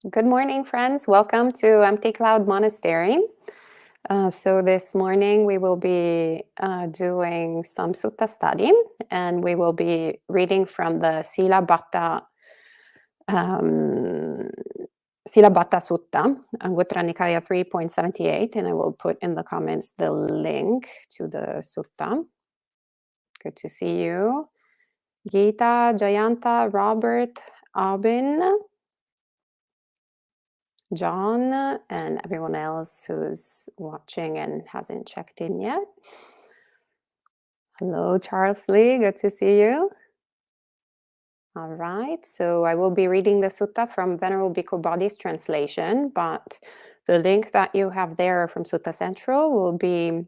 Good morning, friends. Welcome to Empty Cloud Monastery. So this morning we will be doing some Sutta Study, and we will be reading from the Sila-batta um, Sila-batta Sutta, Anguttara Nikaya 3.78, and I will put in the comments the link to the Sutta. Good to see you. Gita, Jayanta, Robert, Abin, John, and everyone else who's watching and hasn't checked in yet. Hello, Charles Lee. Good to see you. All right. So I will be reading the sutta from Venerable Bhikkhu Bodhi's translation, but the link that you have there from Sutta Central will be,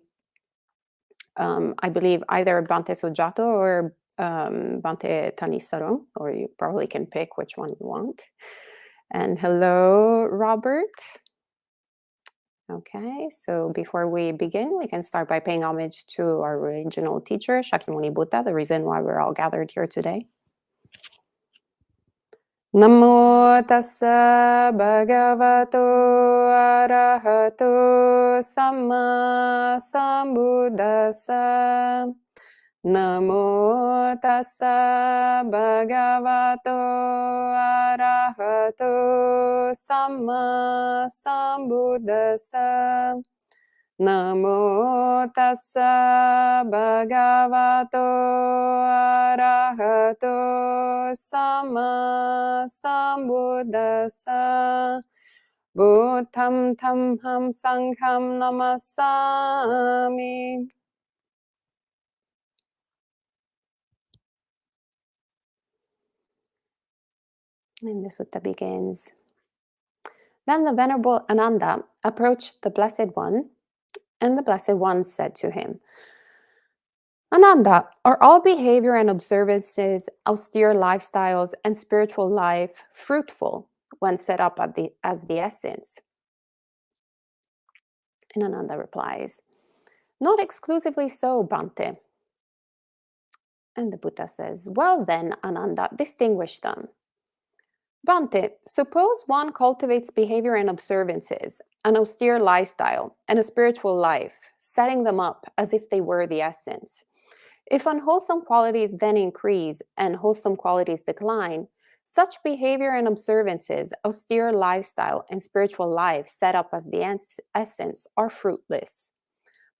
I believe, either Bhante Sujato or Bhante Tanisaro, or you probably can pick which one you want. And hello, Robert. Okay, so before we begin, we can start by paying homage to our original teacher, Shakyamuni Buddha, the reason why we're all gathered here today. Namo tassa bhagavato arahato samma sambuddhassa. Namo tassa bhagavato arahato samma sambuddhassa. Namo tassa bhagavato arahato samma sambuddhassa. Buddham tamham sangham namasami. And the sutta begins. Then the Venerable Ananda approached the Blessed One, and the Blessed One said to him, Ananda, are all behavior and observances, austere lifestyles, and spiritual life fruitful when set up as the essence? And Ananda replies, not exclusively so, Bhante. And the Buddha says, well then, Ananda, distinguish them. Bhante, suppose one cultivates behavior and observances, an austere lifestyle, and a spiritual life, setting them up as if they were the essence. If unwholesome qualities then increase and wholesome qualities decline, such behavior and observances, austere lifestyle, and spiritual life set up as the essence are fruitless.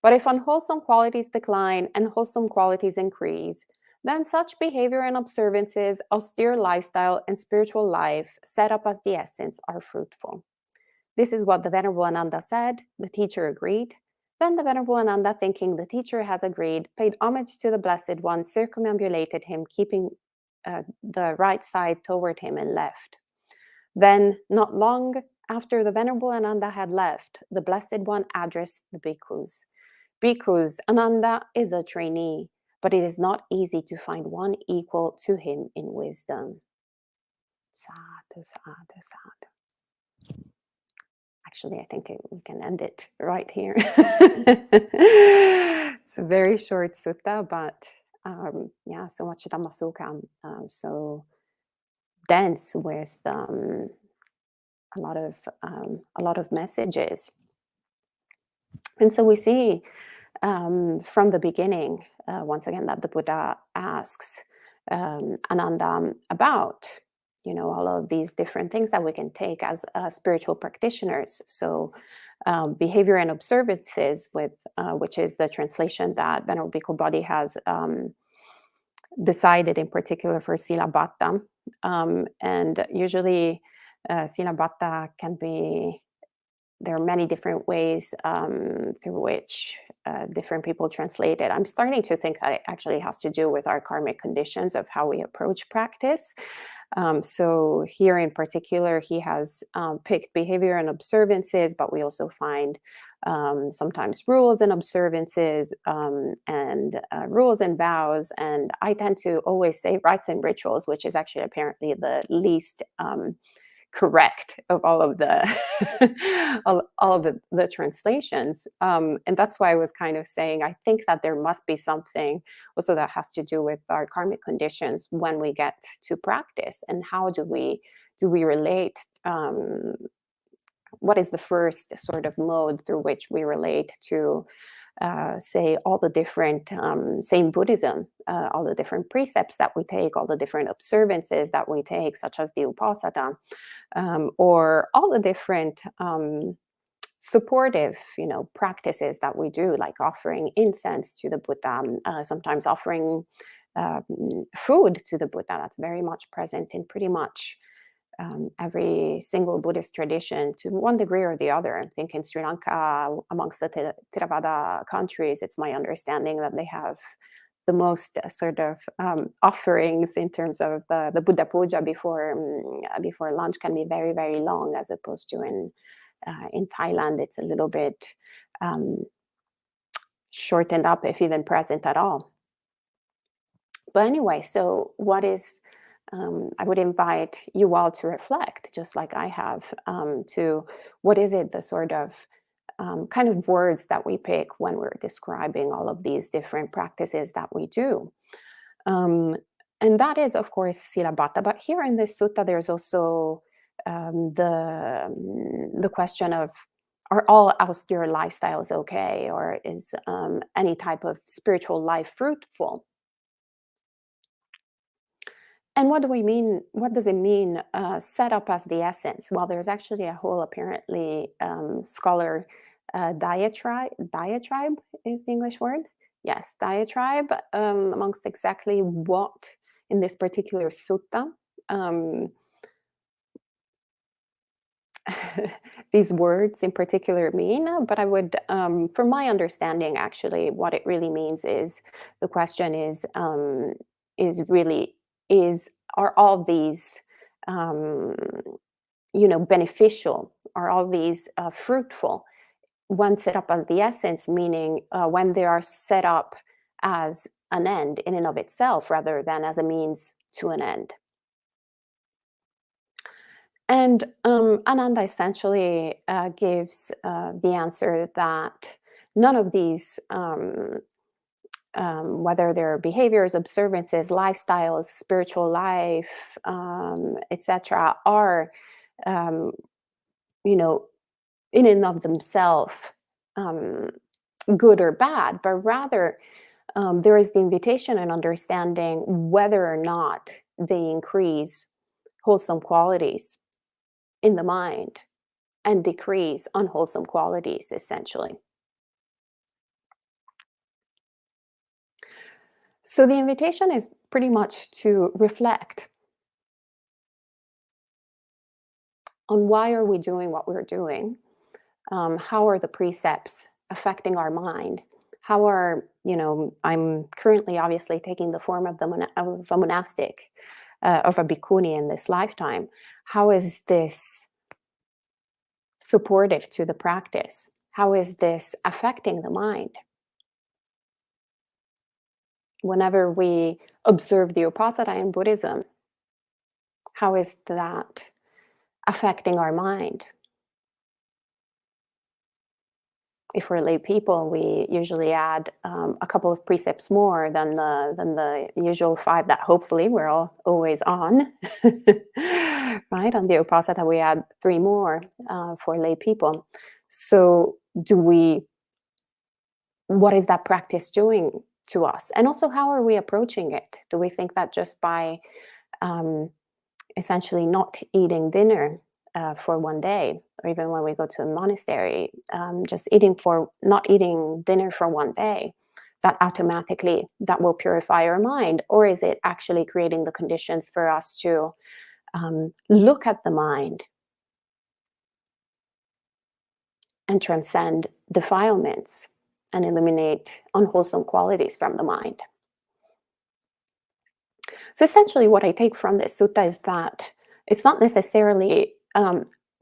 But if unwholesome qualities decline and wholesome qualities increase, then such behavior and observances, austere lifestyle, and spiritual life set up as the essence are fruitful. This is what the Venerable Ananda said. The teacher agreed. Then the Venerable Ananda, thinking the teacher has agreed, paid homage to the Blessed One, circumambulated him, keeping the right side toward him, and left. Then, not long after the Venerable Ananda had left, the Blessed One addressed the bhikkhus. Bhikkhus, Ananda is a trainee, but it is not easy to find one equal to him in wisdom. Sadhu, sadhu, sadhu. Actually, I think we can end it right here. It's a very short sutta, but yeah, so much Dhammasukha, so dense with a lot of messages. And so we see from the beginning, once again, that the Buddha asks Ananda about, all of these different things that we can take as spiritual practitioners. So behavior and observances, which is the translation that Venerable Bhikkhu Bodhi has decided in particular for Sila-batta. And usually Sila-batta can be, there are many different ways through which different people translate it. I'm starting to think that it actually has to do with our karmic conditions of how we approach practice. So here in particular, he has picked behavior and observances, but we also find sometimes rules and observances and rules and vows. And I tend to always say rites and rituals, which is actually apparently the least correct of all of the all of the translations, and that's why I was kind of saying I think that there must be something also that has to do with our karmic conditions when we get to practice, and how do we do we relate? What is the first sort of mode through which we relate to, say, all the different, say in Buddhism, all the different precepts that we take, all the different observances that we take, such as the Upasata, or all the different supportive, practices that we do, like offering incense to the Buddha, sometimes offering food to the Buddha. That's very much present in pretty much every single Buddhist tradition to one degree or the other. I think in Sri Lanka, amongst the Theravada countries, it's my understanding that they have the most sort of offerings in terms of the Buddha puja before lunch can be very, very long, as opposed to in Thailand, it's a little bit shortened up, if even present at all. But anyway, so what is, I would invite you all to reflect, just like I have, to what is it, the sort of kind of words that we pick when we're describing all of these different practices that we do. Um, and that is, of course, Sila-batta. But here in this sutta, there's also the question of, are all austere lifestyles okay, or is any type of spiritual life fruitful? And what do we mean? What does it mean? Set up as the essence. Well, there's actually a whole, apparently, scholar diatribe is the English word. Yes, diatribe, amongst exactly what in this particular sutta these words in particular mean. But I would, from my understanding, actually, what it really means is, the question is really, is are all these um, beneficial? Are all these fruitful when set up as the essence? Meaning, when they are set up as an end in and of itself, rather than as a means to an end. And Ananda essentially gives the answer that none of these, whether they're behaviors, observances, lifestyles, spiritual life, etc., are, um, you know, in and of themselves, um, good or bad, but rather there is the invitation and understanding whether or not they increase wholesome qualities in the mind and decrease unwholesome qualities, essentially. So the invitation is pretty much to reflect on why are we doing what we're doing? How are the precepts affecting our mind? How are, I'm currently obviously taking the form of of a monastic, of a bhikkhuni in this lifetime. How is this supportive to the practice? How is this affecting the mind? Whenever we observe the Upasada in Buddhism, how is that affecting our mind? If we're lay people, we usually add a couple of precepts more than the usual 5 that hopefully we're all always on. Right? On the Upasada, we add 3 more for lay people. So what is that practice doing to us? And also, how are we approaching it? Do we think that just by essentially not eating dinner for one day, or even when we go to a monastery, just not eating dinner for one day, that automatically that will purify our mind? Or is it actually creating the conditions for us to look at the mind and transcend defilements and eliminate unwholesome qualities from the mind? So essentially, what I take from this sutta is that it's not necessarily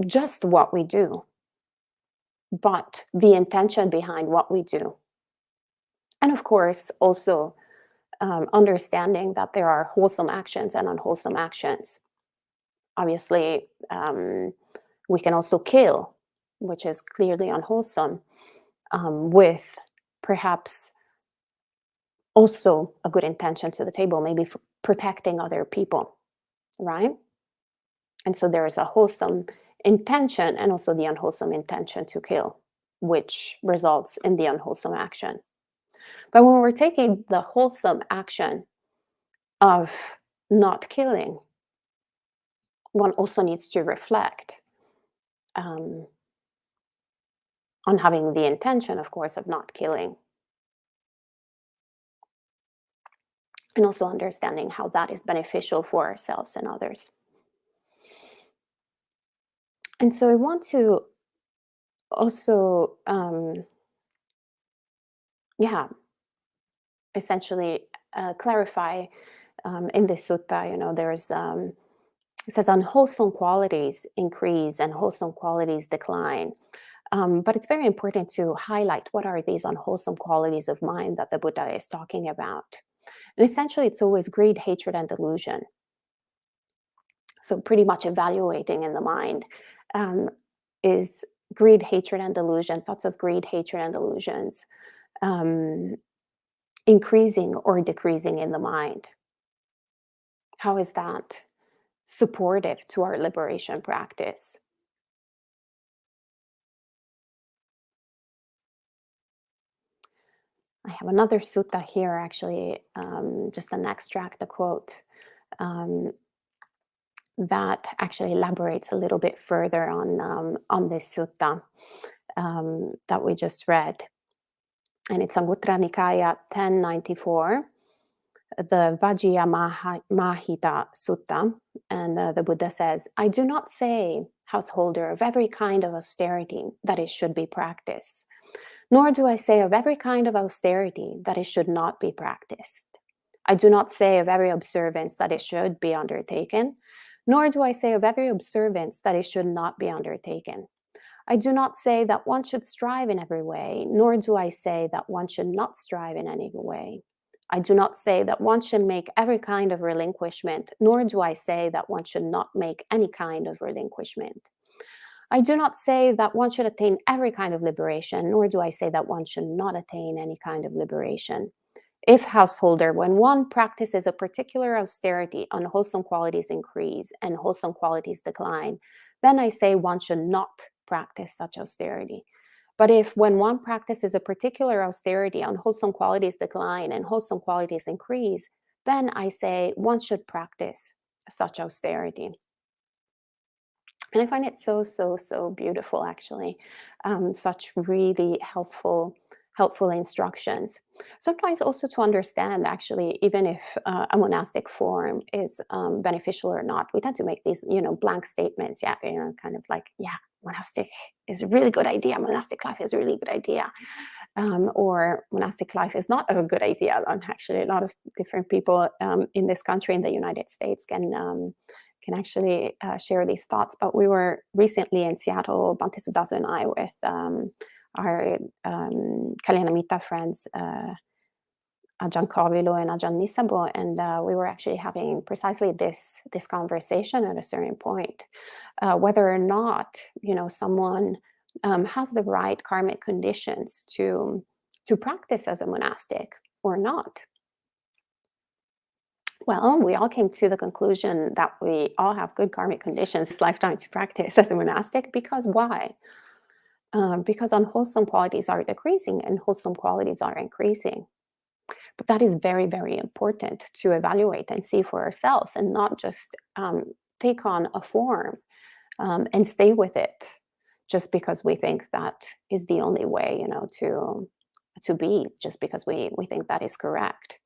just what we do, but the intention behind what we do. And of course, also understanding that there are wholesome actions and unwholesome actions. Obviously, we can also kill, which is clearly unwholesome, with perhaps also a good intention to the table, maybe for protecting other people, right? And so there is a wholesome intention and also the unwholesome intention to kill, which results in the unwholesome action. But when we're taking the wholesome action of not killing, one also needs to reflect um, on having the intention, of course, of not killing, and also understanding how that is beneficial for ourselves and others. And so I want to also, yeah, essentially clarify in the sutta, there's it says unwholesome qualities increase and wholesome qualities decline. But it's very important to highlight what are these unwholesome qualities of mind that the Buddha is talking about. And essentially, it's always greed, hatred, and delusion. So, pretty much evaluating in the mind um, is greed, hatred, and delusion, thoughts of greed, hatred, and delusions um, increasing or decreasing in the mind. How is that supportive to our liberation practice? I have another sutta here, actually, just an extract, a quote um, that actually elaborates a little bit further on this sutta that we just read. And it's Anguttara Nikaya 1094, the Mahita Sutta. And the Buddha says, I do not say, householder, of every kind of austerity that it should be practiced, nor do I say of every kind of austerity that it should not be practiced. I do not say of every observance that it should be undertaken, nor do I say of every observance that it should not be undertaken. I do not say that one should strive in every way, nor do I say that one should not strive in any way. I do not say that one should make every kind of relinquishment, nor do I say that one should not make any kind of relinquishment. I do not say that one should attain every kind of liberation, nor do I say that one should not attain any kind of liberation. If, householder, when one practices a particular austerity, unwholesome qualities increase and wholesome qualities decline, then I say one should not practice such austerity. But if, when one practices a particular austerity, unwholesome qualities decline and wholesome qualities increase, then I say one should practice such austerity. And I find it so, so, so beautiful, actually. Such really helpful instructions. Sometimes also to understand, actually, even if a monastic form is beneficial or not, we tend to make these, blank statements. Yeah, kind of like, yeah, monastic is a really good idea. Monastic life is a really good idea. Or monastic life is not a good idea. And actually, a lot of different people in this country, in the United States, can actually share these thoughts. But we were recently in Seattle, Bhante Sudaso and I, with our Kalyanamita friends, Ajahn Kovilo and Ajahn Nisabo, and we were actually having precisely this conversation at a certain point, whether or not someone has the right karmic conditions to practice as a monastic or not. Well, we all came to the conclusion that we all have good karmic conditions this lifetime to practice as a monastic. Because why? Because unwholesome qualities are decreasing and wholesome qualities are increasing. But that is very, very important to evaluate and see for ourselves, and not just take on a form and stay with it just because we think that is the only way, to be, just because we think that is correct.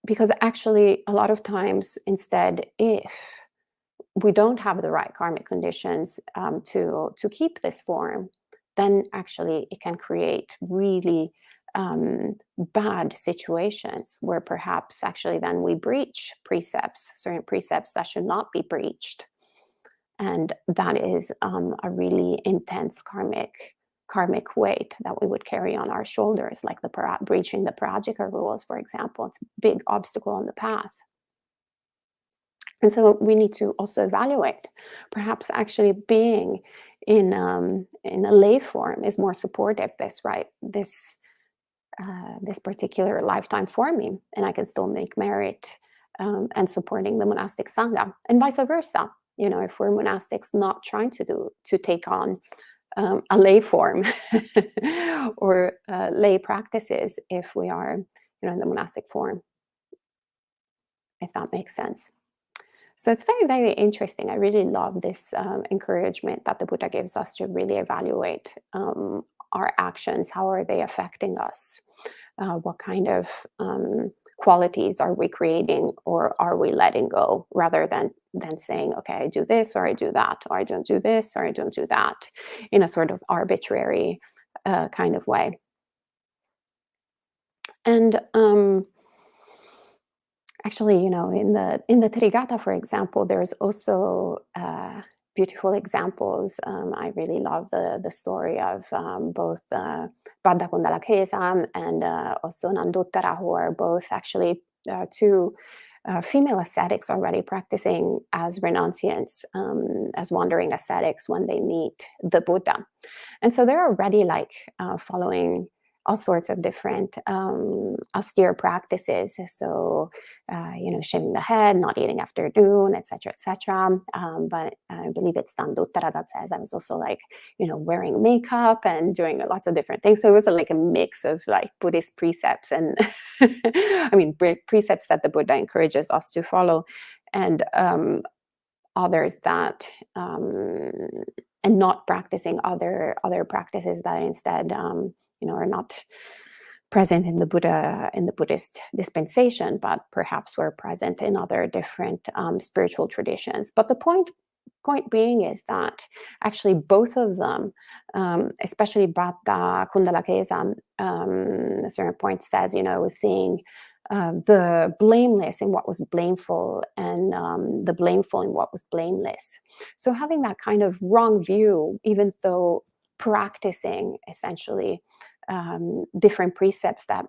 Because actually, a lot of times, instead, if we don't have the right karmic conditions to keep this form, then actually it can create really bad situations where perhaps actually then we breach precepts, certain precepts that should not be breached. And that is a really intense karmic weight that we would carry on our shoulders, like breaching the Parajika rules, for example. It's a big obstacle on the path. And so we need to also evaluate. Perhaps actually being in a lay form is more supportive. This particular lifetime for me, and I can still make merit and supporting the monastic sangha, and vice versa. If we're monastics not trying to take on a lay form or lay practices, if we are in the monastic form, if that makes sense. So it's very, very interesting. I really love this encouragement that the Buddha gives us to really evaluate our actions. How are they affecting us? What kind of qualities are we creating, or are we letting go, rather than saying, okay, I do this or I do that, or I don't do this or I don't do that, in a sort of arbitrary kind of way. And actually, in the Trigatha, for example, there's also beautiful examples. I really love the story of both Bhadda Kundalakesa and also Nanduttara, who are both actually two female ascetics already practicing as renunciants, as wandering ascetics, when they meet the Buddha. And so they're already following all sorts of different austere practices. So, shaving the head, not eating after noon, etc., etc. But I believe it's Nanduttara that says I was also wearing makeup and doing lots of different things. So it was a mix of Buddhist precepts and I mean precepts that the Buddha encourages us to follow, and others that and not practicing other practices that instead are not present in the Buddhist dispensation, but perhaps were present in other different spiritual traditions. But the point being is that actually both of them, especially Bhadda Kundalakesa, a certain point says, was seeing the blameless in what was blameful, and the blameful in what was blameless. So having that kind of wrong view, even though practicing essentially different precepts that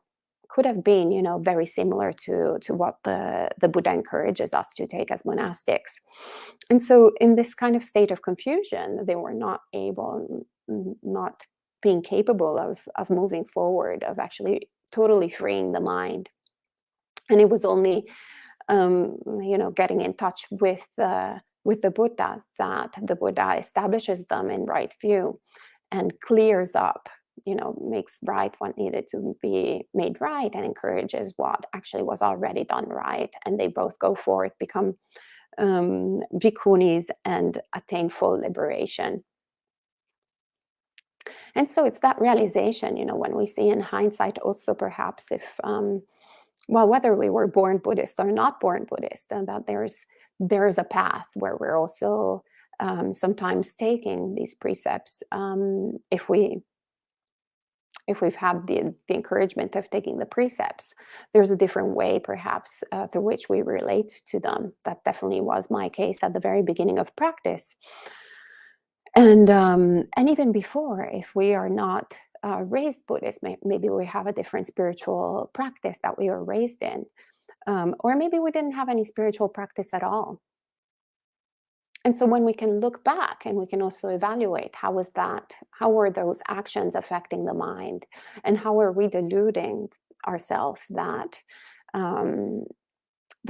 could have been, very similar to what the Buddha encourages us to take as monastics. And so in this kind of state of confusion, they were not being capable of moving forward, of actually totally freeing the mind. And it was only, getting in touch with the Buddha that the Buddha establishes them in right view and clears up, makes right what needed to be made right, and encourages what actually was already done right. And they both go forth, become bhikkhunis, and attain full liberation. And so it's that realization, when we see in hindsight also perhaps if, whether we were born Buddhist or not born Buddhist, and that there's a path where we're also sometimes taking these precepts, if we've had the encouragement of taking the precepts, there's a different way perhaps through which we relate to them. That definitely was my case at the very beginning of practice. And even before, if we are not raised Buddhist, maybe we have a different spiritual practice that we were raised in, or maybe we didn't have any spiritual practice at all. And so when we can look back and we can also evaluate how were those actions affecting the mind, and how are we deluding ourselves that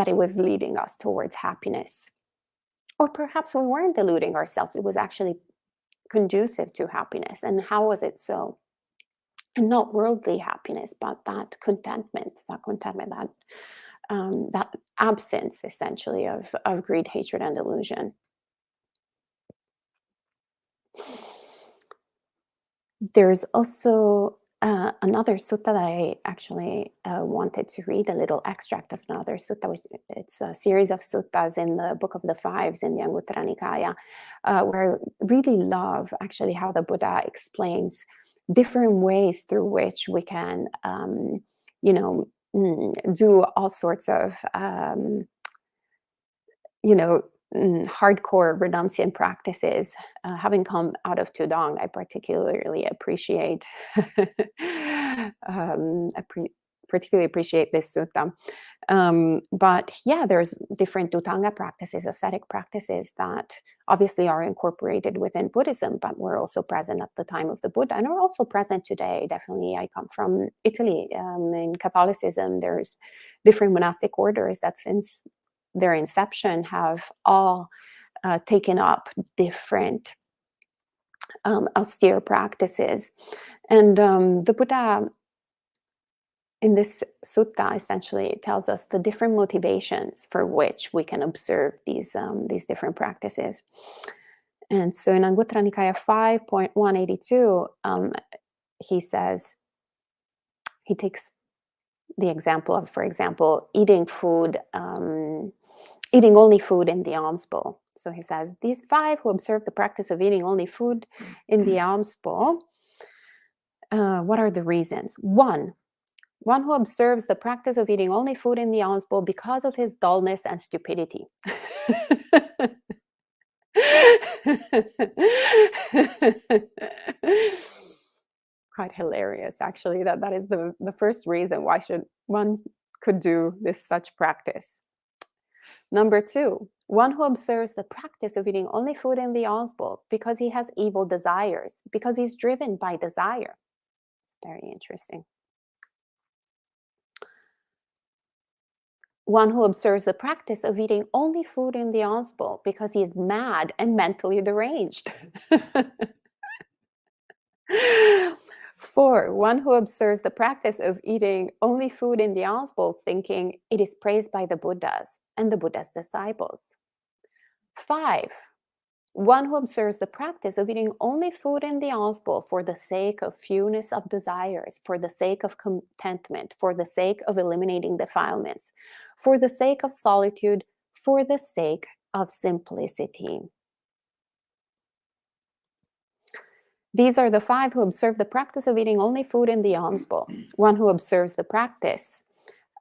it was leading us towards happiness, or perhaps we weren't deluding ourselves, it was actually conducive to happiness. And how was it so? And not worldly happiness, but that contentment, that absence essentially of greed, hatred, and delusion. There's also another sutta that I actually wanted to read, a little extract of another sutta, which it's a series of suttas in the Book of the Fives in the Anguttara Nikaya, where I really love actually how the Buddha explains different ways through which we can, do all sorts of, hardcore renunciant practices. Having come out of Tudong, I particularly appreciate particularly appreciate this sutta. But yeah, there's different Dhutanga practices, ascetic practices that obviously are incorporated within Buddhism, but were also present at the time of the Buddha and are also present today. Definitely, I come from Italy. In Catholicism, there's different monastic orders that since their inception have all taken up different austere practices. And the Buddha in this sutta essentially tells us the different motivations for which we can observe these different practices. And so in Anguttara Nikaya 5.182, he says, he takes the example of, for example, eating only food in the alms bowl. So he says, these 5 who observe the practice of eating only food in the alms bowl, what are the reasons? One who observes the practice of eating only food in the alms bowl because of his dullness and stupidity. Quite hilarious, actually, that is the first reason why one could do this such practice. Number 2, one who observes the practice of eating only food in the alms bowl because he has evil desires, because he's driven by desire. It's very interesting. One who observes the practice of eating only food in the alms bowl because he is mad and mentally deranged. 4, one who observes the practice of eating only food in the alms bowl thinking it is praised by the Buddhas and the Buddha's disciples. 5, one who observes the practice of eating only food in the alms bowl for the sake of fewness of desires, for the sake of contentment, for the sake of eliminating defilements, for the sake of solitude, for the sake of simplicity. These are the 5 who observe the practice of eating only food in the alms bowl. One who observes the practice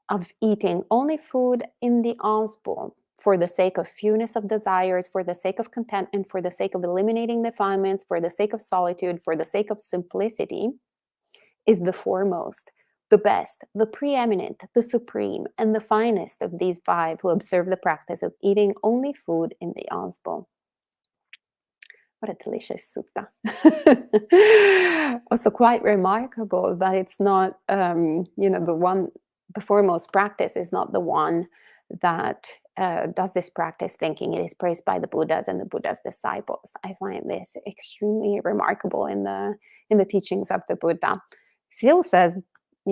of eating only food in the alms bowl for the sake of fewness of desires, for the sake of contentment, for the sake of eliminating defilements, for the sake of solitude, for the sake of simplicity, is the foremost, the best, the preeminent, the supreme, and the finest of these 5 who observe the practice of eating only food in the alms bowl. What a delicious sutta. Also quite remarkable that it's not, the foremost practice is not the one that does this practice thinking it is praised by the Buddhas and the Buddha's disciples. I find this extremely remarkable in the teachings of the Buddha. Still says,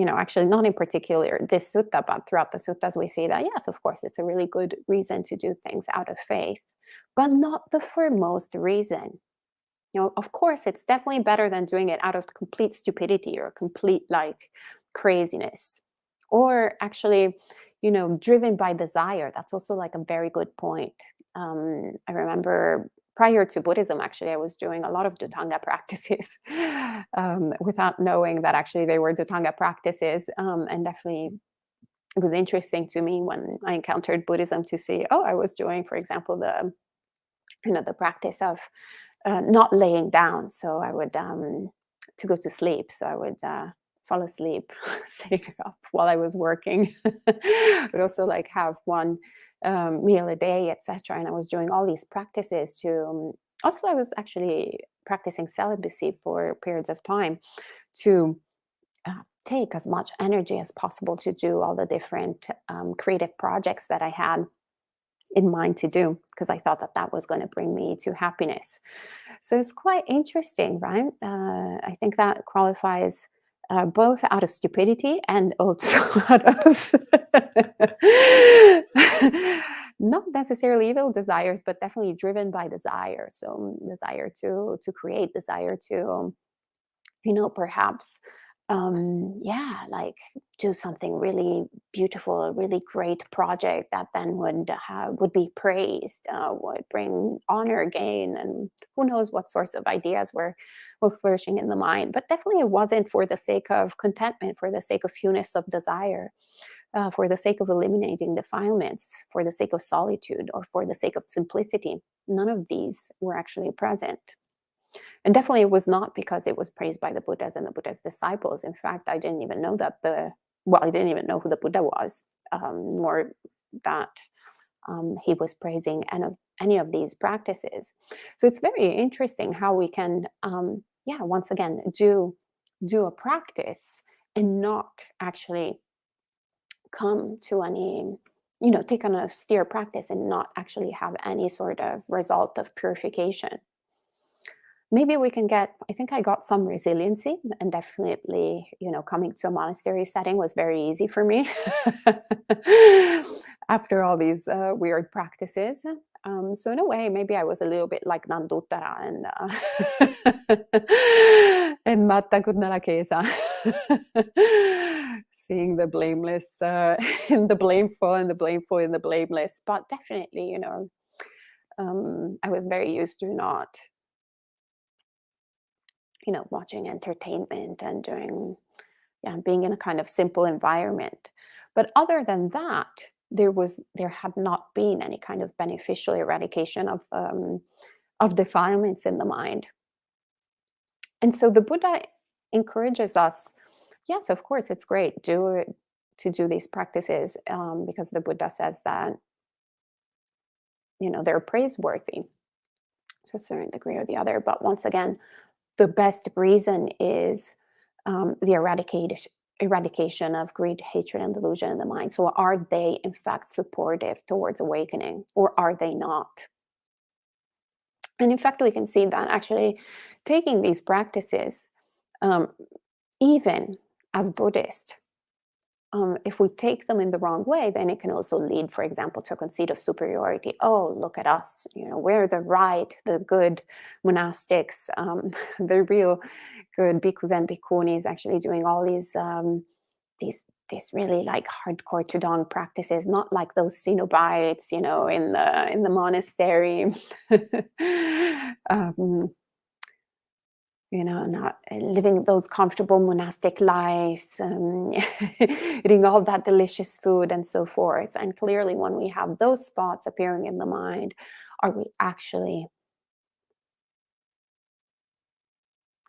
actually not in particular this sutta, but throughout the suttas we see that, yes, of course, it's a really good reason to do things out of faith, but not the foremost reason. Of course, it's definitely better than doing it out of complete stupidity or complete craziness, or actually, driven by desire. That's also like a very good point. I remember prior to Buddhism, actually, I was doing a lot of Dhutanga practices without knowing that actually they were Dhutanga practices, and definitely it was interesting to me when I encountered Buddhism to see, I was doing, for example, the practice of not laying down. So I would to go to sleep. So I would fall asleep sitting up while I was working, but also have one meal a day, etc. And I was doing all these practices to. Also, I was actually practicing celibacy for periods of time to take as much energy as possible to do all the different creative projects that I had in mind to do, because I thought that was going to bring me to happiness. So it's quite interesting, right? I think that qualifies both out of stupidity and also out of not necessarily evil desires, but definitely driven by desire. So desire to create, desire to perhaps do something really beautiful, a really great project that then would be praised, would bring honor, gain, and who knows what sorts of ideas were flourishing in the mind. But definitely it wasn't for the sake of contentment, for the sake of fewness of desire, for the sake of eliminating defilements, for the sake of solitude, or for the sake of simplicity. None of these were actually present. And definitely it was not because it was praised by the Buddhas and the Buddha's disciples. In fact, I didn't even know that the well, I didn't even know who the Buddha was, nor that he was praising any of these practices. So it's very interesting how we can, yeah, once again, do a practice and not actually come to any, take an austere practice and not actually have any sort of result of purification. Maybe we can get, I think I got some resiliency, and definitely, coming to a monastery setting was very easy for me after all these weird practices. So in a way, maybe I was a little bit like Nanduttara and Matta Kudnala Kesa, seeing the blameless in the blameful and the blameful in the blameless. But definitely, I was very used to not, watching entertainment and doing, yeah, being in a kind of simple environment. But other than that, there had not been any kind of beneficial eradication of defilements in the mind. And so the Buddha encourages us, yes, of course, it's great to do these practices, because the Buddha says that, they're praiseworthy to a certain degree or the other. But once again, the best reason is the eradication of greed, hatred, and delusion in the mind. So, are they in fact supportive towards awakening, or are they not? And in fact, we can see that actually taking these practices, um, even as Buddhists, if we take them in the wrong way, then it can also lead, for example, to a conceit of superiority. Oh, look at us! We're the right, the good monastics, the real good bhikkhus and bhikkhunis, actually doing all these really like hardcore tudong practices, not like those cenobites, in the monastery. um, not living those comfortable monastic lives, eating all that delicious food and so forth. And clearly, when we have those thoughts appearing in the mind, are we actually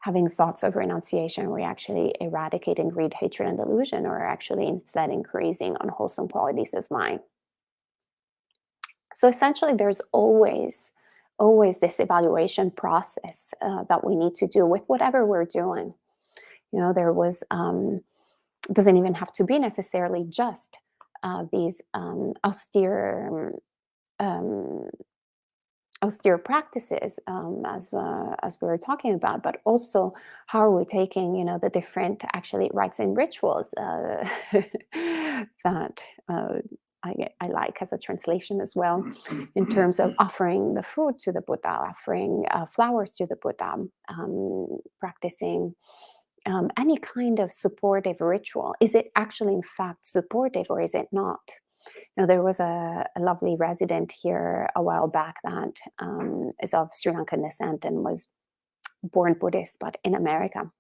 having thoughts of renunciation? Are we actually eradicating greed, hatred, and delusion, or actually instead increasing unwholesome qualities of mind? So essentially, there's always this evaluation process that we need to do with whatever we're doing. There was, doesn't even have to be necessarily just these um, austere practices, as we were talking about, but also how are we taking, the different actually rites and rituals that I like as a translation as well, in terms of offering the food to the Buddha, offering flowers to the Buddha, practicing any kind of supportive ritual. Is it actually in fact supportive, or is it not? There was a lovely resident here a while back that is of Sri Lankan descent and was born Buddhist, but in America.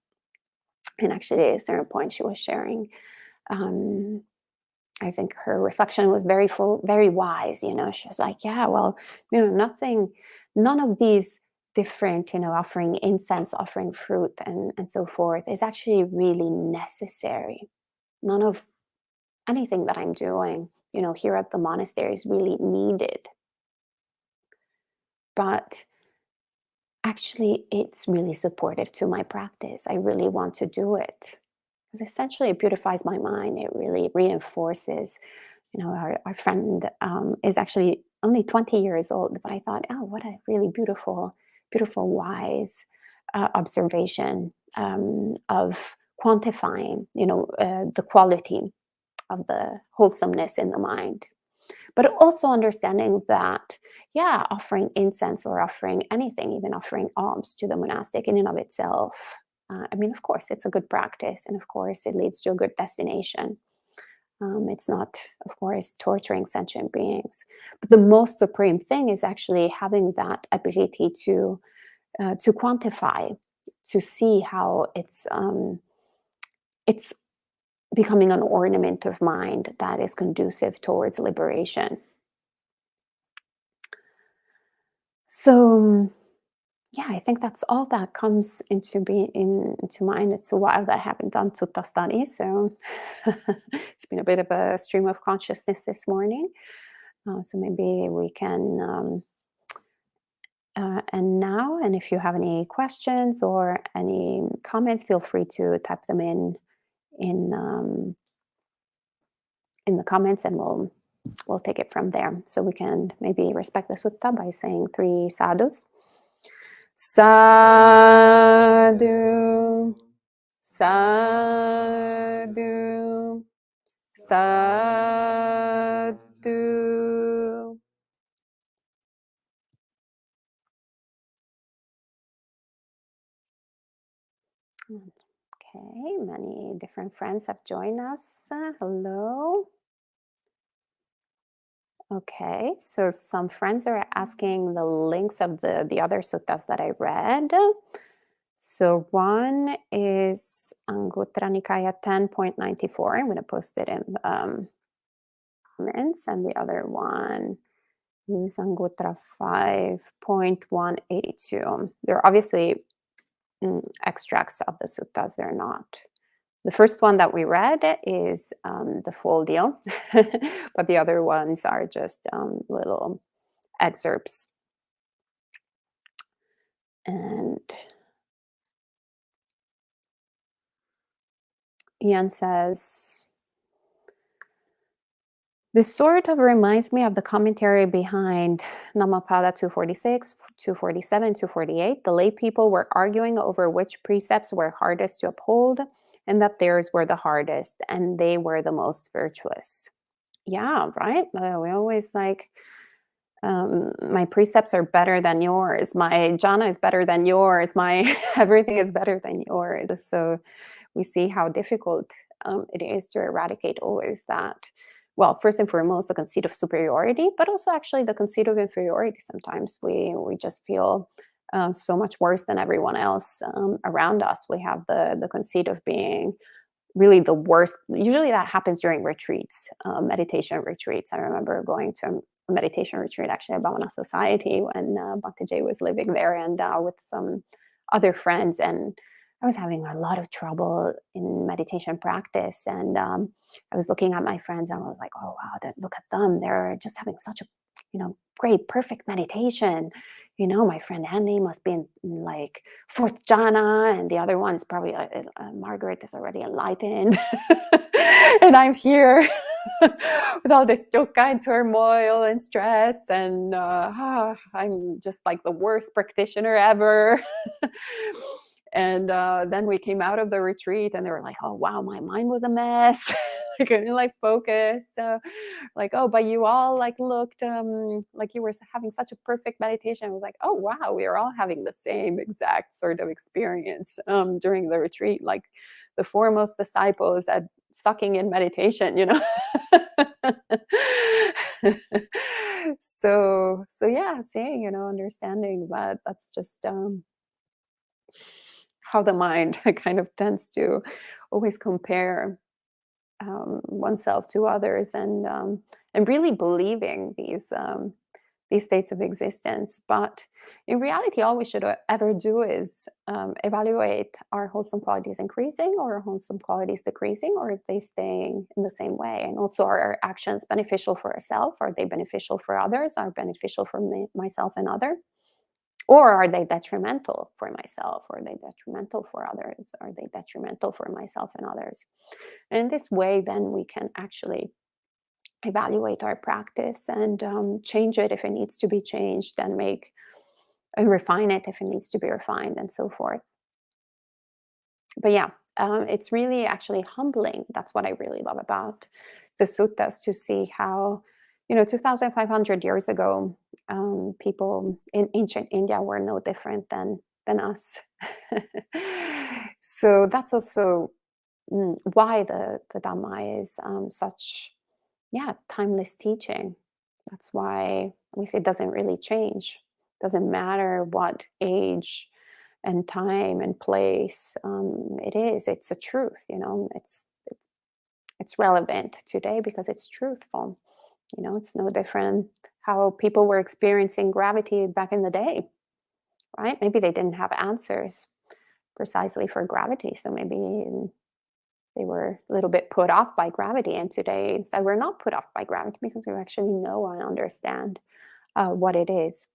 And actually, at a certain point, she was sharing. Um, I think her reflection was very full, very wise. She was like, "Yeah, well, none of these different, offering incense, offering fruit, and so forth, is actually really necessary. None of anything that I'm doing, here at the monastery is really needed. But actually, it's really supportive to my practice. I really want to do it. Because essentially, it beautifies my mind. It really reinforces, our friend is actually only 20 years old, but I thought, oh, what a really beautiful, beautiful, wise observation of quantifying, the quality of the wholesomeness in the mind. But also understanding that, yeah, offering incense or offering anything, even offering alms to the monastic in and of itself, of course, it's a good practice, and of course, it leads to a good destination. It's not, of course, torturing sentient beings. But the most supreme thing is actually having that ability to quantify, to see how it's becoming an ornament of mind that is conducive towards liberation. So yeah, I think that's all that comes into mind. It's a while that I haven't done Sutta Study, so it's been a bit of a stream of consciousness this morning. So maybe we can end now. And if you have any questions or any comments, feel free to type them in um, in the comments, and we'll take it from there. So we can maybe respect the sutta by saying 3 sadhus. Sadhu, sadhu, sadhu. Okay, many different friends have joined us. Hello. Okay, so some friends are asking the links of the other suttas that I read. So one is Anguttara Nikaya 10.94. I'm going to post it in the comments, and the other one is Anguttara 5.182. They're obviously extracts of the suttas. They're not. The first one that we read is the full deal, but the other ones are just little excerpts. And Ian says, this sort of reminds me of the commentary behind Namapada 246, 247, 248. The lay people were arguing over which precepts were hardest to uphold, and that theirs were the hardest, and they were the most virtuous. Yeah, right? We always like, my precepts are better than yours. My jhana is better than yours. My everything is better than yours. So we see how difficult it is to eradicate always that. Well, first and foremost, the conceit of superiority, but also actually the conceit of inferiority. Sometimes we just feel so much worse than everyone else around us. We have the conceit of being really the worst. Usually that happens during retreats, meditation retreats. I remember going to a meditation retreat actually at Bhavana Society when Bhante Jay was living there, and with some other friends, and I was having a lot of trouble in meditation practice. And I was looking at my friends and I was like, oh wow, look at them. They're just having such a, great, perfect meditation. My friend Andy must be in like fourth jhana, and the other one is probably Margaret is already enlightened. And I'm here with all this dukkha and turmoil and stress, and I'm just like the worst practitioner ever. And then we came out of the retreat and they were like, oh wow, my mind was a mess. I couldn't like focus. Like, oh, but you all like looked like you were having such a perfect meditation. I was like, oh wow, we are all having the same exact sort of experience during the retreat, like the foremost disciples at sucking in meditation. So yeah, seeing, understanding that that's just how the mind kind of tends to always compare oneself to others, and really believing these states of existence. But in reality, all we should ever do is evaluate: are wholesome qualities increasing, or are wholesome qualities decreasing, or is they staying in the same way? And also, are our actions beneficial for ourselves? Are they beneficial for others? Are beneficial for myself and other? Or are they detrimental for myself? Or are they detrimental for others? Are they detrimental for myself and others? And in this way, then we can actually evaluate our practice and change it if it needs to be changed, and refine it if it needs to be refined, and so forth. But yeah, it's really actually humbling. That's what I really love about the suttas, to see how, 2,500 years ago, people in ancient India were no different than us. So that's also why the Dhamma is such, yeah, timeless teaching. That's why we say it doesn't really change. Doesn't matter what age and time and place it is. It's a truth. It's relevant today because it's truthful. It's no different how people were experiencing gravity back in the day, right? Maybe they didn't have answers precisely for gravity. So maybe they were a little bit put off by gravity. And today, instead, we're not put off by gravity because we actually know and understand what it is.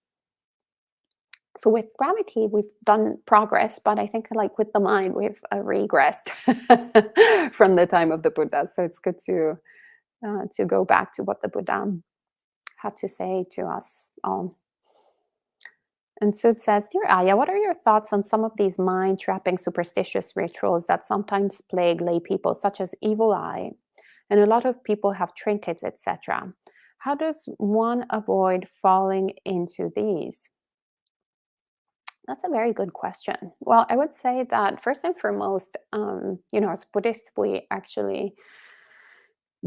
So with gravity, we've done progress, but I think like with the mind, we've regressed from the time of the Buddha. So it's good to go back to what the Buddha had to say to us all. And so it says, Dear Ayya, what are your thoughts on some of these mind-trapping superstitious rituals that sometimes plague lay people, such as evil eye? And a lot of people have trinkets, etc. How does one avoid falling into these? That's a very good question. Well, I would say that first and foremost, as Buddhists, we actually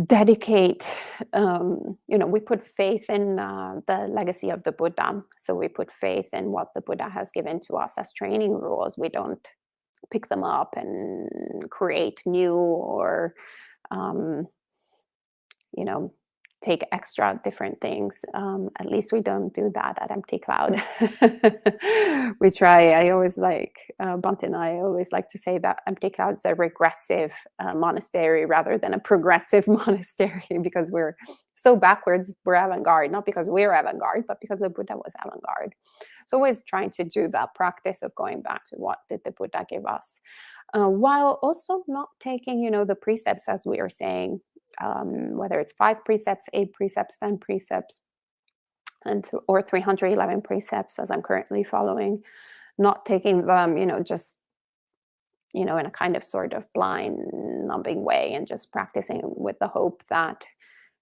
dedicate, we put faith in the legacy of the Buddha. So we put faith in what the Buddha has given to us as training rules. We don't pick them up and create new or, um, you know, take extra different things. At least we don't do that at Empty Cloud. We try. I always like Bhante and I always like to say that Empty Cloud is a regressive monastery rather than a progressive monastery because we're so backwards. We're avant-garde, not because we're avant-garde, but because the Buddha was avant-garde. So always trying to do that practice of going back to what did the Buddha give us, while also not taking, the precepts as we are saying. Whether it's 5 precepts, 8 precepts, 10 precepts, or 311 precepts, as I'm currently following, not taking them, just, in a kind of sort of blind, numbing way and just practicing with the hope that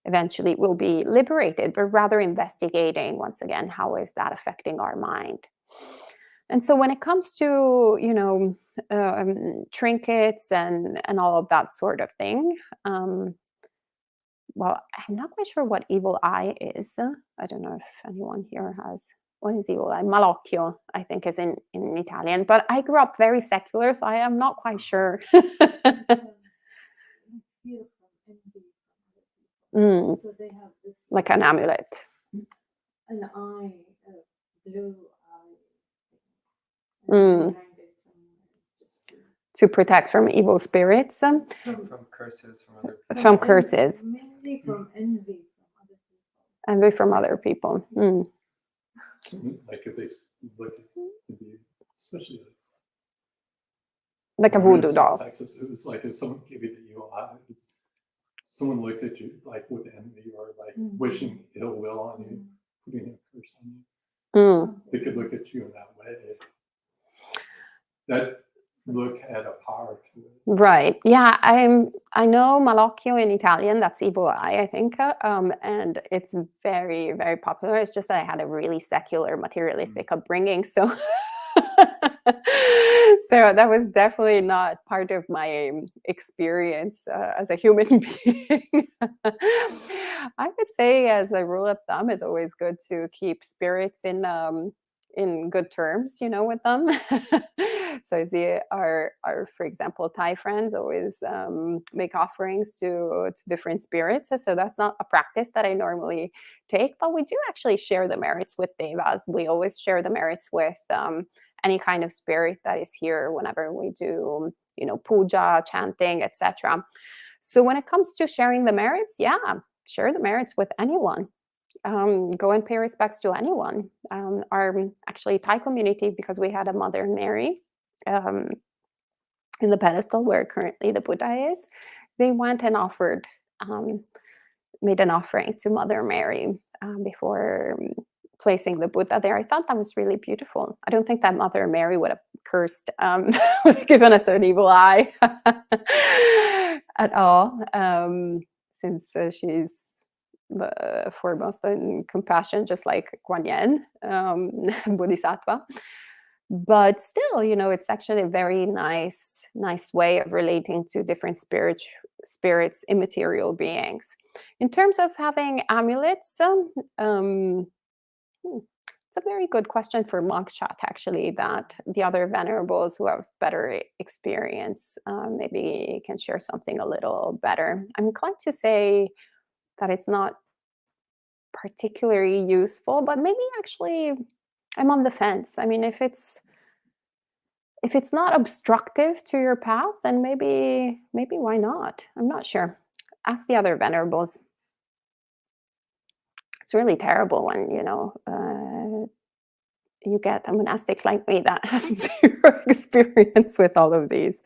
eventually we'll be liberated, but rather investigating, once again, how is that affecting our mind? And so when it comes to, trinkets and all of that sort of thing, well, I'm not quite sure what evil eye is. I don't know if anyone here has what is evil eye? Malocchio, I think, is in Italian. But I grew up very secular, so I am not quite sure. Mm, So they have this like an amulet. an eye, a blue eye, Mm. and behind it somewhere is just To protect from evil spirits. From curses from other people. From curses. Mainly from envy from other people. Envy from other people. Mm. Like if they look at you, especially Like a when I was voodoo in doll. Texas, it was like if someone gave you the evil eye, someone looked at you like with envy or like wishing ill will on you, putting a curse on you. Mm. They could look at you in that way. That look had a power to it. Right. Yeah, I know Malocchio in Italian, that's evil eye, I think. And it's very, very popular. It's just that I had a really secular, materialistic upbringing. So so that was definitely not part of my experience as a human being. I would say, as a rule of thumb, it's always good to keep spirits in good terms, with them. So I see our, for example, Thai friends always make offerings to different spirits. So that's not a practice that I normally take, but we do actually share the merits with devas. We always share the merits with any kind of spirit that is here whenever we do, puja, chanting, etc. So when it comes to sharing the merits, yeah, share the merits with anyone. Go and pay respects to anyone. Our actually Thai community, because we had a Mother Mary in the pedestal where currently the Buddha is, they went and made an offering to Mother Mary before placing the Buddha there. I thought that was really beautiful. I don't think that Mother Mary would have cursed, would have given us an evil eye at all, since she's foremost in compassion, just like Guan Yin, Bodhisattva. But still, it's actually a very nice way of relating to different spirits, immaterial beings. In terms of having amulets, it's a very good question for monk chat, actually, that the other venerables who have better experience maybe can share something a little better. I'm inclined to say that it's not particularly useful, but maybe actually I'm on the fence. I mean, if it's not obstructive to your path, then maybe why not? I'm not sure. Ask the other venerables. It's really terrible when, you get a monastic like me that has zero experience with all of these.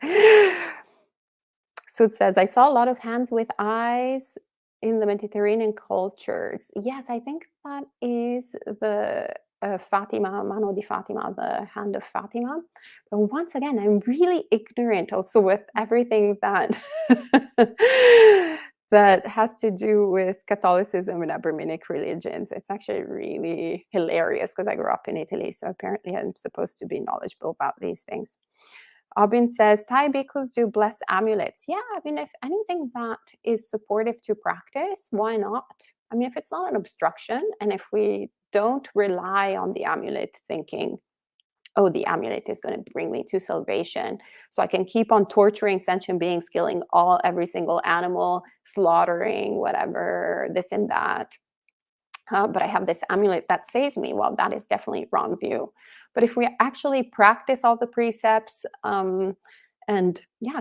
So it says, I saw a lot of hands with eyes in the Mediterranean cultures. Yes, I think that is the Fatima, Mano di Fatima, the hand of Fatima. But once again, I'm really ignorant also with everything that that has to do with Catholicism and Abrahamic religions. It's actually really hilarious because I grew up in Italy, so apparently I'm supposed to be knowledgeable about these things. Albin says, Thai bhikkhus do bless amulets. Yeah, I mean, if anything that is supportive to practice, why not? I mean, if it's not an obstruction, and if we don't rely on the amulet thinking, oh, the amulet is going to bring me to salvation, so I can keep on torturing sentient beings, killing every single animal, slaughtering whatever, this and that. But I have this amulet that saves me. Well, that is definitely wrong view. But if we actually practice all the precepts and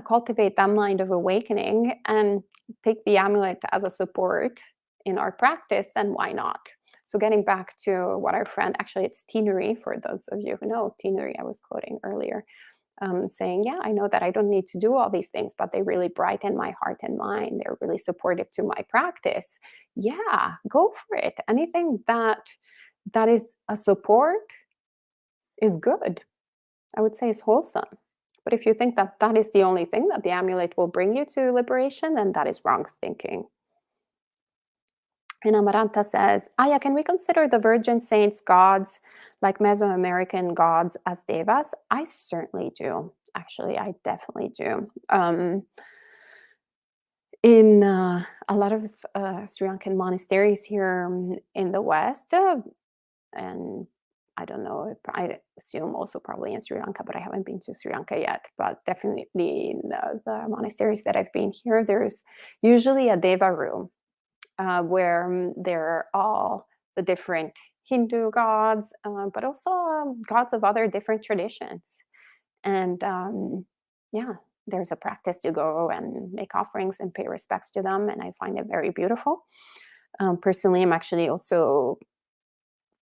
cultivate that mind of awakening and take the amulet as a support in our practice, then why not? So getting back to what our friend, actually it's Tinuri, for those of you who know Tinuri, I was quoting earlier, saying, yeah, I know that I don't need to do all these things, but they really brighten my heart and mind. They're really supportive to my practice. Yeah, go for it. Anything that is a support is good. I would say it's wholesome. But if you think that that is the only thing that the amulet will bring you to liberation, then that is wrong thinking. And Amaranta says, Ayya, can we consider the virgin saints gods like Mesoamerican gods as devas? I certainly do. Actually, I definitely do. In a lot of Sri Lankan monasteries here in the West, and I don't know, I assume also probably in Sri Lanka, but I haven't been to Sri Lanka yet. But definitely in the monasteries that I've been here, there's usually a deva room. Where there are all the different Hindu gods, but also gods of other different traditions. And there's a practice to go and make offerings and pay respects to them, and I find it very beautiful. Personally, I'm actually also,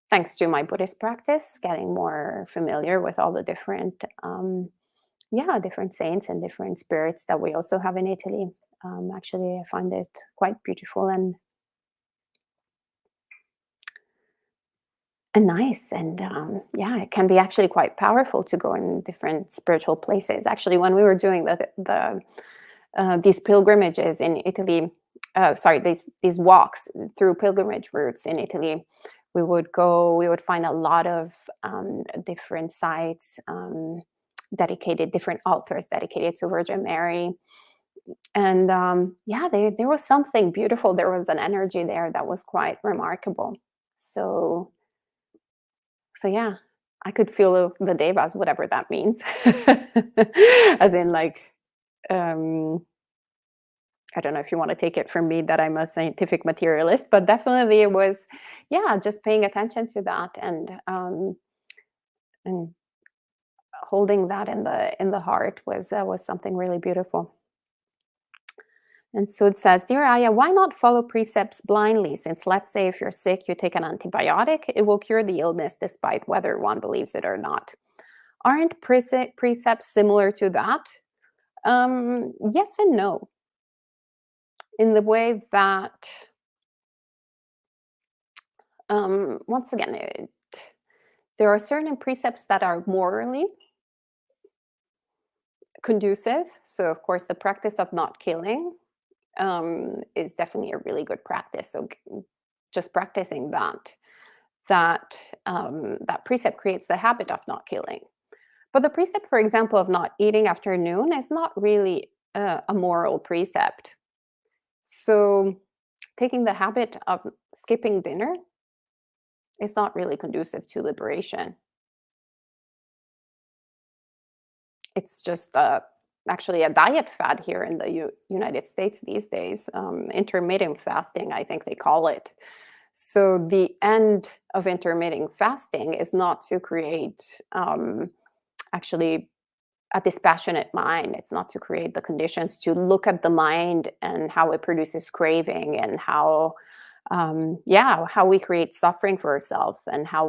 thanks to my Buddhist practice, getting more familiar with all the different different saints and different spirits that we also have in Italy. Actually, I find it quite beautiful and nice, and it can be actually quite powerful to go in different spiritual places. Actually, when we were doing these pilgrimages in Italy, these walks through pilgrimage routes in Italy, we would find a lot of different sites dedicated, different altars dedicated to Virgin Mary. And there was something beautiful. There was an energy there that was quite remarkable. So yeah, I could feel the devas, whatever that means. As in, like, I don't know if you want to take it from me that I'm a scientific materialist, but definitely it was, just paying attention to that and holding that in the heart was something really beautiful. And so it says, Dear Ayya, why not follow precepts blindly? Since let's say if you're sick, you take an antibiotic, it will cure the illness despite whether one believes it or not. Aren't precepts similar to that? Yes and no. In the way that, once again, there are certain precepts that are morally conducive. So, of course, the practice of not killing is definitely a really good practice. So just practicing that precept creates the habit of not killing. But the precept, for example, of not eating after noon is not really a moral precept. So taking the habit of skipping dinner is not really conducive to liberation. It's just actually a diet fad here in the United States these days. Intermittent fasting, I think they call it. So the end of intermittent fasting is not to create actually a dispassionate mind. It's not to create the conditions to look at the mind and how it produces craving, and how how we create suffering for ourselves, and how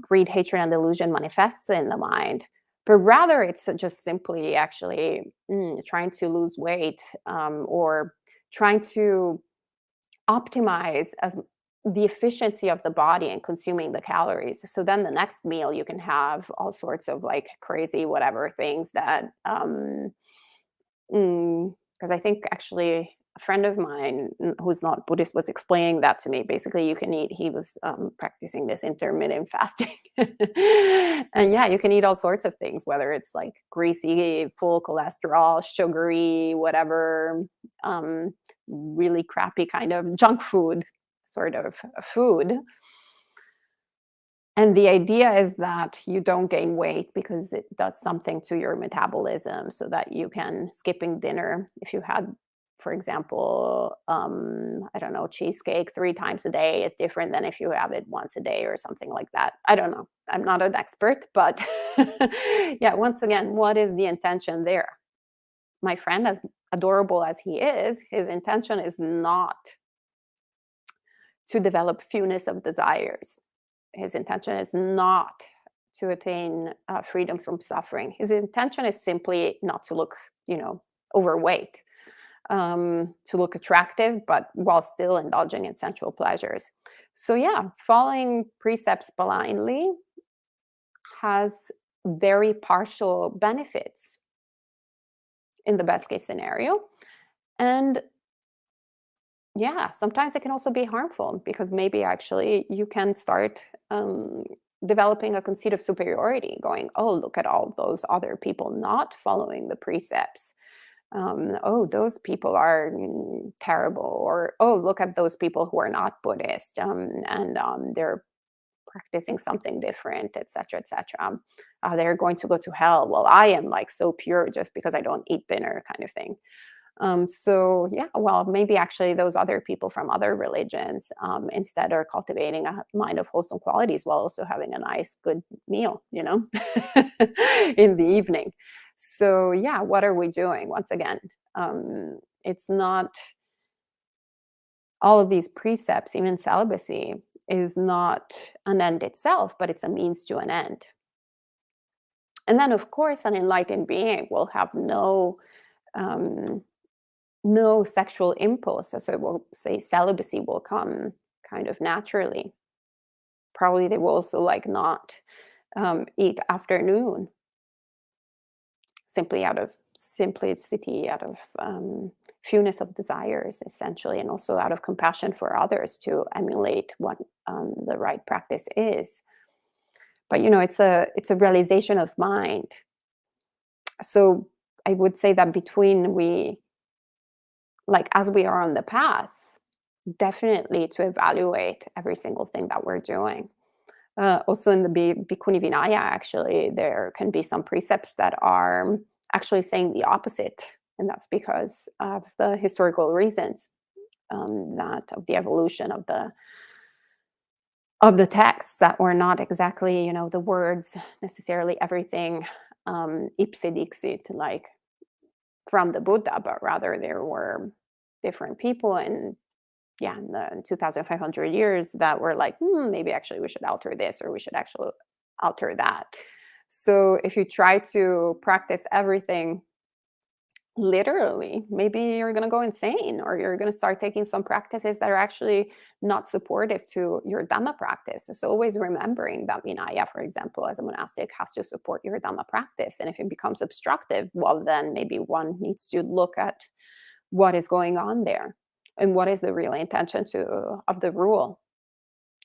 greed, hatred, and delusion manifests in the mind. But rather, it's just simply actually trying to lose weight, or trying to optimize as the efficiency of the body and consuming the calories. So then the next meal you can have all sorts of like crazy whatever things that because I think actually a friend of mine who's not Buddhist was explaining that to me. Basically, you can eat. He was practicing this intermittent fasting, and yeah, you can eat all sorts of things, whether it's like greasy, full cholesterol, sugary, whatever, really crappy kind of junk food sort of food. And the idea is that you don't gain weight because it does something to your metabolism, so that you can skipping dinner if you had, for example, I don't know, cheesecake 3 times a day is different than if you have it once a day or something like that. I don't know. I'm not an expert, but yeah, once again, what is the intention there? My friend, as adorable as he is, his intention is not to develop fewness of desires. His intention is not to attain freedom from suffering. His intention is simply not to look, overweight, to look attractive, but while still indulging in sensual pleasures. So yeah, following precepts blindly has very partial benefits in the best case scenario. And yeah, sometimes it can also be harmful, because maybe actually you can start developing a conceit of superiority, going, oh, look at all those other people not following the precepts. Oh, those people are terrible. Or, oh, look at those people who are not Buddhist, and they're practicing something different, etc., etc. They're going to go to hell. Well, I am like so pure just because I don't eat dinner, kind of thing. So yeah, well, maybe actually those other people from other religions instead are cultivating a mind of wholesome qualities while also having a nice, good meal, in the evening. So yeah, what are we doing? Once again, it's not all of these precepts, even celibacy is not an end itself, but it's a means to an end. And then, of course, an enlightened being will have no sexual impulse. So it will say celibacy will come kind of naturally. Probably they will also like not eat after noon, simply out of simplicity, out of fewness of desires, essentially, and also out of compassion for others to emulate what the right practice is. But it's a realization of mind. So I would say that as we are on the path, definitely to evaluate every single thing that we're doing. Also in the Bhikkhuni Vinaya, actually, there can be some precepts that are actually saying the opposite. And that's because of the historical reasons, that of the evolution of the texts, that were not exactly, the words necessarily everything ipse dixit, like from the Buddha, but rather there were different people in 2,500 years that were like, maybe actually we should alter this, or we should actually alter that. So if you try to practice everything literally, maybe you're going to go insane, or you're going to start taking some practices that are actually not supportive to your Dhamma practice. So always remembering that Vinaya, for example, as a monastic, has to support your Dhamma practice. And if it becomes obstructive, well, then maybe one needs to look at what is going on there, and what is the real intention of the rule,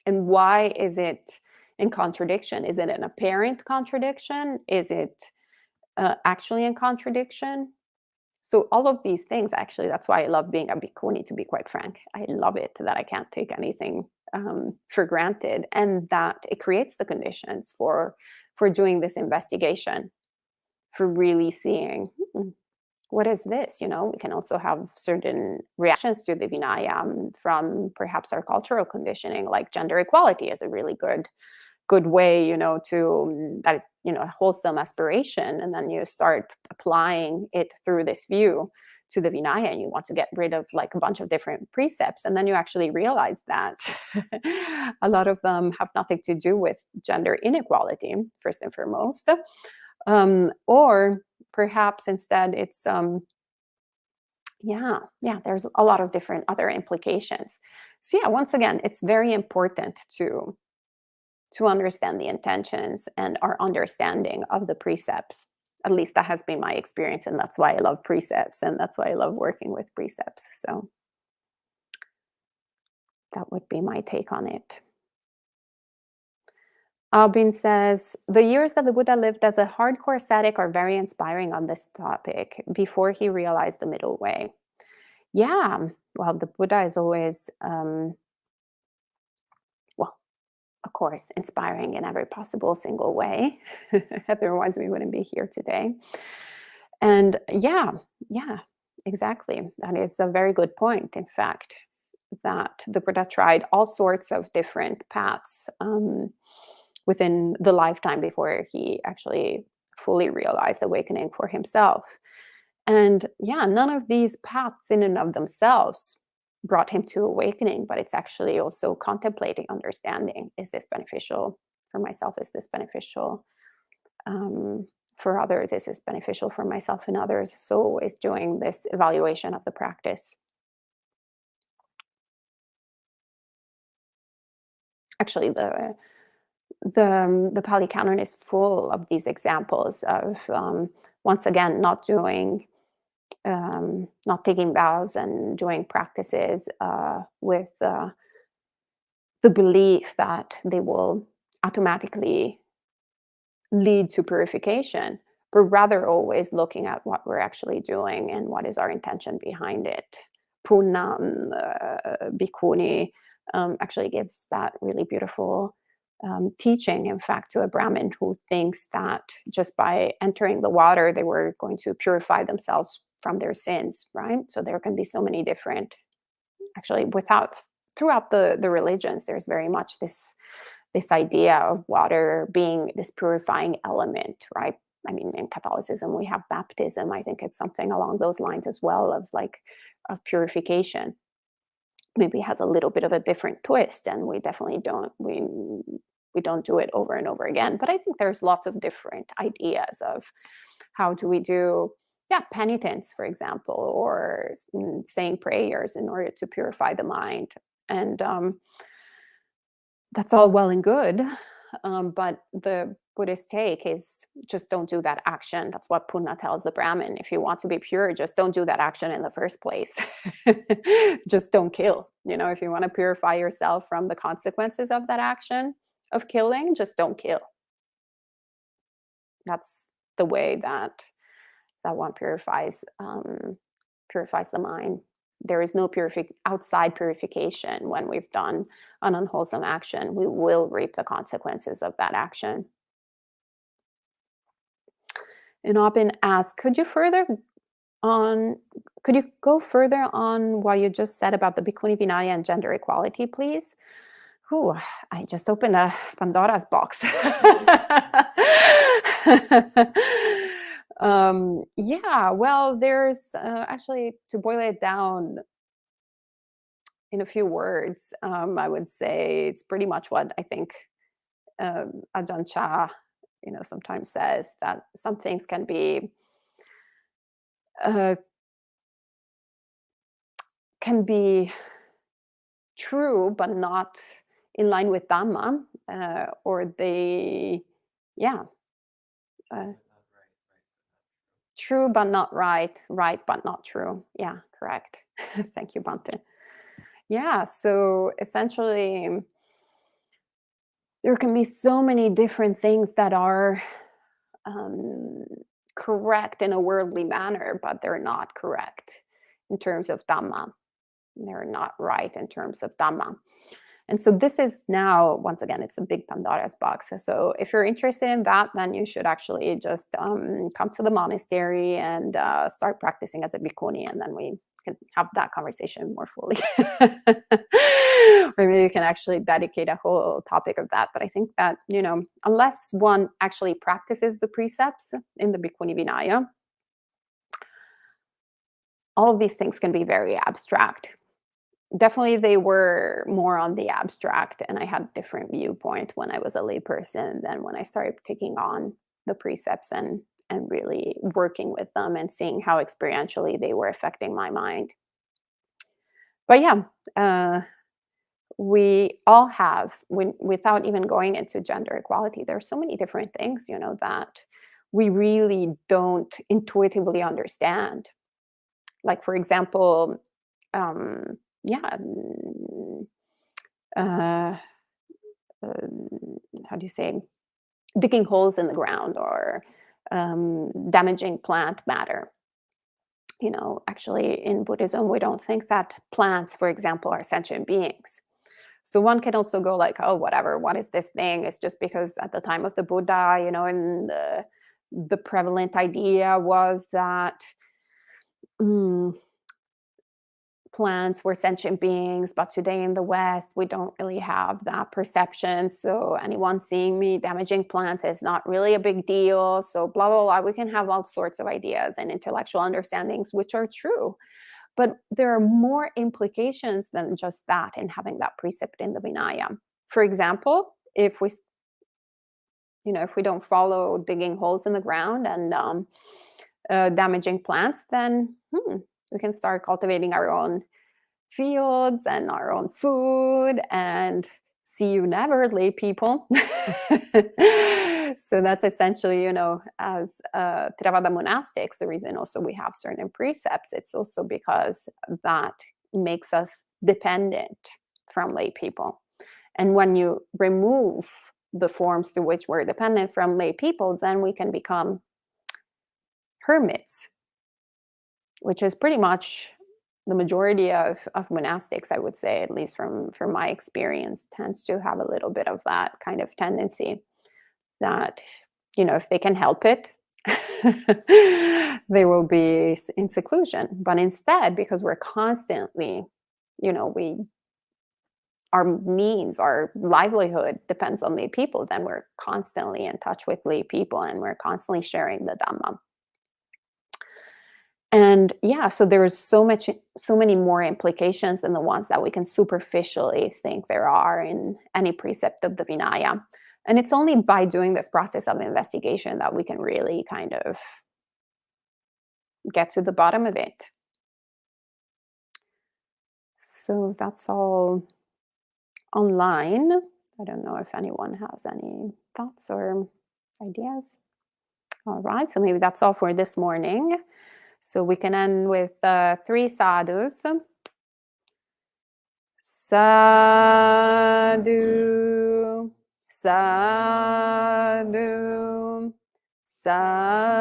and why is it in contradiction? Is it an apparent contradiction? Is it actually in contradiction? So all of these things, actually, that's why I love being a bhikkhuni, to be quite frank. I love it that I can't take anything for granted, and that it creates the conditions for doing this investigation, for really seeing, what is this? We can also have certain reactions to the Vinaya from perhaps our cultural conditioning, like gender equality is a really good way, that is, a wholesome aspiration. And then you start applying it through this view to the Vinaya, and you want to get rid of like a bunch of different precepts. And then you actually realize that a lot of them have nothing to do with gender inequality, first and foremost. Or perhaps instead it's, there's a lot of different other implications. So once again, it's very important to understand the intentions and our understanding of the precepts. At least that has been my experience, and that's why I love precepts, and that's why I love working with precepts. So that would be my take on it. Albin says, the years that the Buddha lived as a hardcore ascetic are very inspiring on this topic before he realized the middle way. Yeah, well, the Buddha is always, of course, inspiring in every possible single way. Otherwise, we wouldn't be here today. And yeah, exactly. That is a very good point, in fact, that the Buddha tried all sorts of different paths within the lifetime before he actually fully realized awakening for himself. And none of these paths in and of themselves brought him to awakening, but it's actually also contemplating, understanding, is this beneficial for myself? Is this beneficial for others? Is this beneficial for myself and others? So always doing this evaluation of the practice. Actually, the Pali Canon is full of these examples of, once again, not taking vows and doing practices with the belief that they will automatically lead to purification, but rather always looking at what we're actually doing and what is our intention behind it. Punam Bhikkhuni actually gives that really beautiful teaching, in fact, to a Brahmin who thinks that just by entering the water, they were going to purify themselves from their sins, right? So there can be so many different, actually, throughout the religions, there's very much this idea of water being this purifying element, right? I mean, in Catholicism, we have baptism. I think it's something along those lines as well, of purification. Maybe it has a little bit of a different twist, and we definitely don't do it over and over again. But I think there's lots of different ideas of how do we do penitence, for example, or saying prayers in order to purify the mind. And that's all well and good. But the Buddhist take is just don't do that action. That's what Punna tells the Brahmin. If you want to be pure, just don't do that action in the first place. Just don't kill. If you want to purify yourself from the consequences of that action of killing, just don't kill. That's the way that one purifies the mind. There is no outside purification. When we've done an unwholesome action, we will reap the consequences of that action. And Abin asks, could you go further on what you just said about the Bhikkhuni Vinaya and gender equality, please? Ooh, I just opened a Pandora's box. Well, there's actually, to boil it down in a few words, I would say it's pretty much what I think Ajahn Chah, sometimes says, that some things can be true, but not in line with Dhamma, or they, true but not right, right but not true. Yeah, correct. Thank you, Bhante. Yeah, so essentially, there can be so many different things that are correct in a worldly manner, but they're not correct in terms of Dhamma. They're not right in terms of Dhamma. And so this is now, once again, it's a big Pandora's box. So if you're interested in that, then you should actually just come to the monastery and start practicing as a bhikkhuni, and then we can have that conversation more fully. Or maybe you can actually dedicate a whole topic of that. But I think that, unless one actually practices the precepts in the Bhikkhuni Vinaya, all of these things can be very abstract. Definitely they were more on the abstract, and I had a different viewpoint when I was a layperson than when I started taking on the precepts and really working with them and seeing how experientially they were affecting my mind. But yeah, we all have, without even going into gender equality, there's so many different things, that we really don't intuitively understand. Like, for example, how do you say, digging holes in the ground or damaging plant matter. Actually in Buddhism, we don't think that plants, for example, are sentient beings. So one can also go like, oh, whatever, what is this thing? It's just because at the time of the Buddha, and the prevalent idea was that plants were sentient beings, but today in the West, we don't really have that perception. So anyone seeing me damaging plants is not really a big deal. So blah, blah, blah. We can have all sorts of ideas and intellectual understandings, which are true. But there are more implications than just that in having that precept in the Vinaya. For example, if we don't follow digging holes in the ground and damaging plants, then we can start cultivating our own fields and our own food, and see you never, lay people. So that's essentially, as Theravada monastics, the reason also we have certain precepts, it's also because that makes us dependent from lay people. And when you remove the forms through which we're dependent from lay people, then we can become hermits, which is pretty much the majority of monastics, I would say, at least from my experience, tends to have a little bit of that kind of tendency that, if they can help it, they will be in seclusion. But instead, because we're constantly, our means, our livelihood depends on lay people, then we're constantly in touch with lay people and we're constantly sharing the Dhamma. And yeah, so there's so many more implications than the ones that we can superficially think there are in any precept of the Vinaya. And it's only by doing this process of investigation that we can really kind of get to the bottom of it. So that's all online. I don't know if anyone has any thoughts or ideas. All right, so maybe that's all for this morning. So we can end with 3 sadhus. Sadhu, sadhu, sadhu.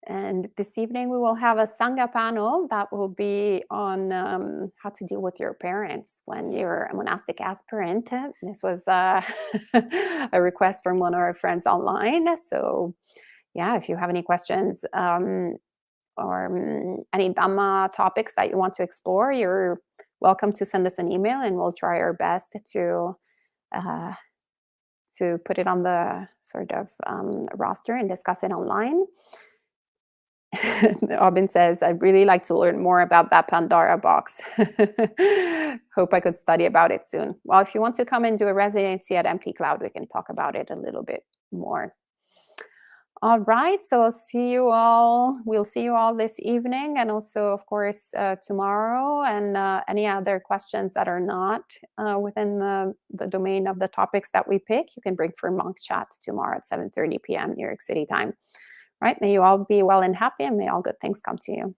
And this evening we will have a Sangha panel that will be on how to deal with your parents when you're a monastic aspirant. This was a request from one of our friends online. So yeah, if you have any questions or any Dhamma topics that you want to explore, you're welcome to send us an email and we'll try our best to put it on the sort of roster and discuss it online. Robin says, I'd really like to learn more about that Pandora box. Hope I could study about it soon. Well, if you want to come and do a residency at Empty Cloud, we can talk about it a little bit more. All right, so we'll see you all this evening, and also, of course, tomorrow, and any other questions that are not within the domain of the topics that we pick, you can bring for Monk Chat tomorrow at 7:30 p.m. New York City time. Right, may you all be well and happy, and may all good things come to you.